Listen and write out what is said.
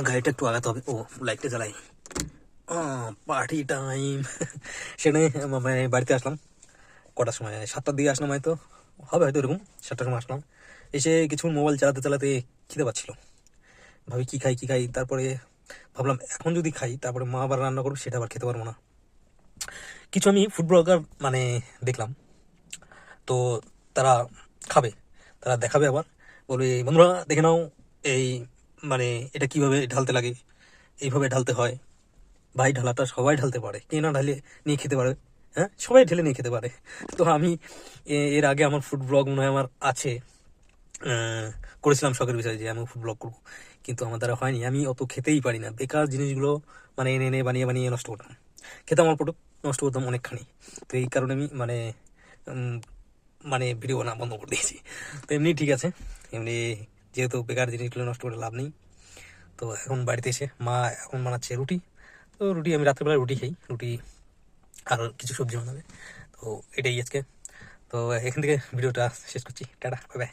গাড়িটা একটু আগাতে হবে। ও, লাইটটা জ্বালাই। Party time. সেখানে মানে বাড়িতে আসলাম কটার সময়, 7টার দিকে আসলাম হয়তো, হবে হয়তো এরকম 7টার সময় আসলাম। এসে কিছু মোবাইল চালাতে চালাতে খিদে পাচ্ছিল, ভাবি কী খাই কী খাই। তারপরে ভাবলাম এখন যদি খাই তারপরে মা আবার রান্না করবে, সেটা আবার খেতে পারবো না। কিছু আমি ফুড ব্লগার মানে দেখলাম, তো তারা খাবে, তারা দেখাবে, আবার বলবে বন্ধুরা দেখে নাও এই মানে এটা কিভাবে ঢালতে লাগে, এইভাবে ঢালতে হয়। ভাই ঢালাটা সবাই ঢালতে পারে, কে না ঢালে নিয়ে খেতে পারে? হ্যাঁ, সবাই ঢেলে নিয়ে খেতে পারে। তো আমি এর আগে আমার ফুড ব্লগ মনে হয় আমার আছে, করেছিলাম শখের বিষয় যে আমি ফুড ব্লগ করবো, কিন্তু আমার দ্বারা হয়নি। আমি অত খেতেই পারি না, বেকার জিনিসগুলো মানে এনে এনে বানিয়ে বানিয়ে নষ্ট করতাম, খেতাম অল্প, নষ্ট করতাম অনেকখানি। তো এই কারণে আমি মানে উম, মানে ভিডিও বানা বন্ধ করে দিয়েছি। তো এমনি ঠিক আছে, এমনি যেহেতু বেকার জিনিসগুলো নষ্ট করে লাভ নেই। তো এখন বাড়িতে এসে মা এখন বানাচ্ছে রুটি। তো রুটি আমি রাত্রেবেলা রুটি খাই, রুটি আর কিছু সবজি বানাবে। তো এটাই আজকে। তো এখান থেকে ভিডিওটা শেষ করছি, টাটা, বাই বাই।